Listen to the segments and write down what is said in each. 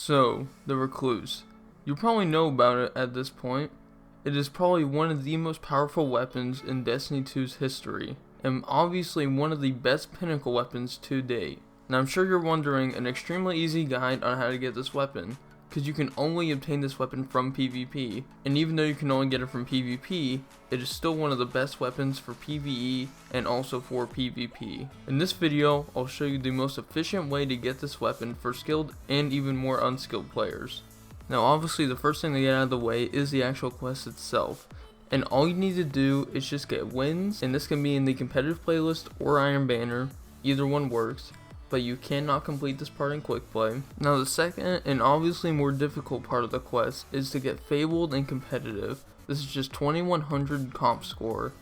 So, the Recluse. You probably know about it at this point. It is probably one of the most powerful weapons in Destiny 2's history, and obviously one of the best pinnacle weapons to date. Now I'm sure you're wondering an extremely easy guide on how to get this weapon, because you can only obtain this weapon from PvP, and even though you can only get it from PvP, it is still one of the best weapons for PvE and also for PvP. In this video, I'll show you the most efficient way to get this weapon for skilled and even more unskilled players. Now obviously the first thing to get out of the way is the actual quest itself, and all you need to do is just get wins, and this can be in the competitive playlist or Iron Banner, either one works. But you cannot complete this part in quick play. Now the second and obviously more difficult part of the quest is to get fabled and competitive. This is just 2100 comp score,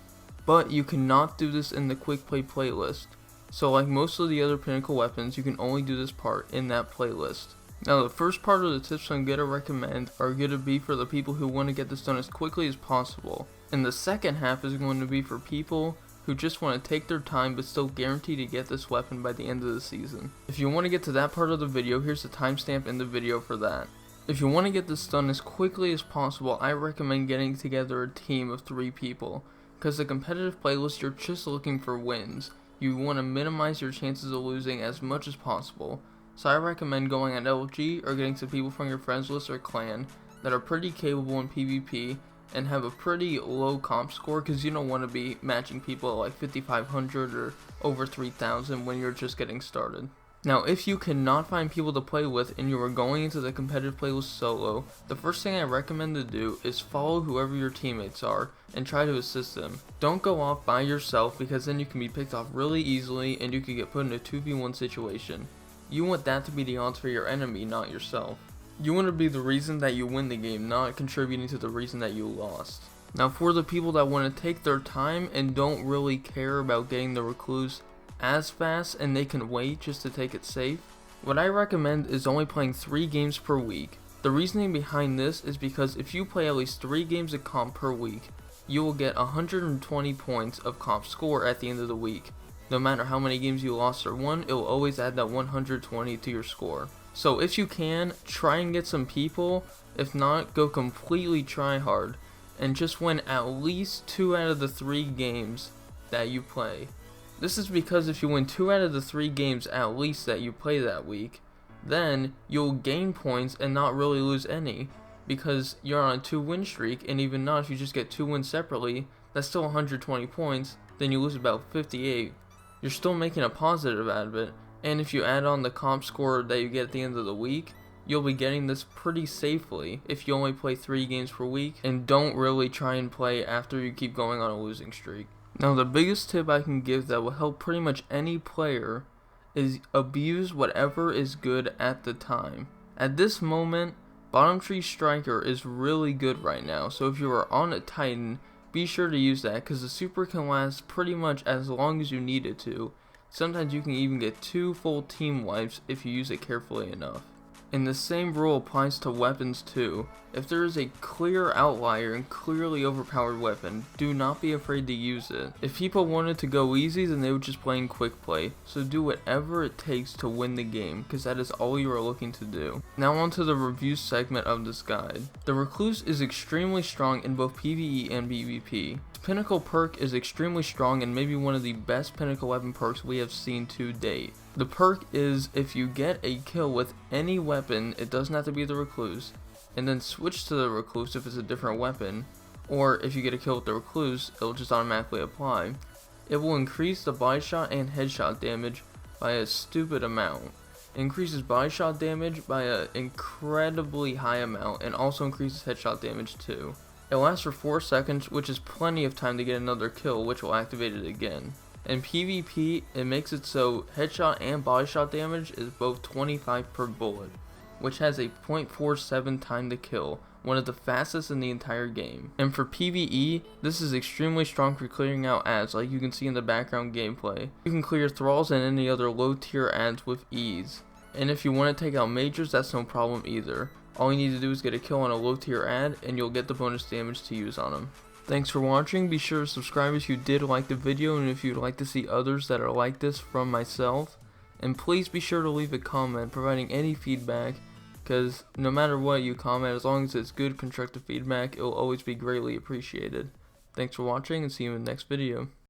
but you cannot do this in the quick play playlist. So like most of the other pinnacle weapons, you can only do this part in that playlist. Now the first part of the tips I'm going to recommend are going to be for the people who want to get this done as quickly as possible. And the second half is going to be for people who just want to take their time but still guarantee to get this weapon by the end of the season. If you want to get to that part of the video, here's the timestamp in the video for that. If you want to get this done as quickly as possible, I recommend getting together a team of 3 people, because the competitive playlist, you're just looking for wins. You want to minimize your chances of losing as much as possible. So I recommend going on LG or getting some people from your friends list or clan that are pretty capable in PvP and have a pretty low comp score, because you don't want to be matching people at like 5500 or over 3000 when you're just getting started. Now if you cannot find people to play with and you are going into the competitive playlist solo, the first thing I recommend to do is follow whoever your teammates are and try to assist them. Don't go off by yourself, because then you can be picked off really easily and you can get put in a 2v1 situation. You want that to be the odds for your enemy, not yourself. You want to be the reason that you win the game, not contributing to the reason that you lost. Now for the people that want to take their time and don't really care about getting the Recluse as fast and they can wait just to take it safe, what I recommend is only playing 3 games per week. The reasoning behind this is because if you play at least 3 games of comp per week, you will get 120 points of comp score at the end of the week. No matter how many games you lost or won, it will always add that 120 to your score. So if you can, try and get some people. If not, go completely try hard and just win at least 2 out of the 3 games that you play. This is because if you win 2 out of the 3 games at least that you play that week, then you'll gain points and not really lose any, because you're on a 2-win streak, and even not if you just get 2 wins separately, that's still 120 points, then you lose about 58. You're still making a positive out of it. And if you add on the comp score that you get at the end of the week, you'll be getting this pretty safely if you only play 3 games per week and don't really try and play after you keep going on a losing streak. Now the biggest tip I can give that will help pretty much any player is abuse whatever is good at the time. At this moment, Bottom Tree Striker is really good right now, so if you are on a Titan, be sure to use that, because the super can last pretty much as long as you need it to. Sometimes you can even get 2 full team wipes if you use it carefully enough. And the same rule applies to weapons too. If there is a clear outlier and clearly overpowered weapon, do not be afraid to use it. If people wanted to go easy, then they would just play in quick play. So do whatever it takes to win the game, because that is all you are looking to do. Now on to the review segment of this guide. The Recluse is extremely strong in both PvE and PvP. Pinnacle perk is extremely strong and maybe one of the best pinnacle weapon perks we have seen to date. The perk is if you get a kill with any weapon, it doesn't have to be the Recluse, and then switch to the Recluse if it's a different weapon, or if you get a kill with the Recluse, it'll just automatically apply. It will increase the body shot and headshot damage by a stupid amount. It increases body shot damage by an incredibly high amount, and also increases headshot damage too. It lasts for 4 seconds, which is plenty of time to get another kill, which will activate it again. In PvP, it makes it so headshot and body shot damage is both 25 per bullet, which has a 0.47 time to kill, one of the fastest in the entire game. And for PvE, this is extremely strong for clearing out ads, like you can see in the background gameplay. You can clear thralls and any other low tier ads with ease. And if you want to take out majors, that's no problem either. All you need to do is get a kill on a low tier ad and you'll get the bonus damage to use on them. Thanks for watching. Be sure to subscribe if you did like the video and if you'd like to see others that are like this from myself. And please be sure to leave a comment providing any feedback because no matter what you comment, as long as it's good constructive feedback, it will always be greatly appreciated. Thanks for watching, and see you in the next video.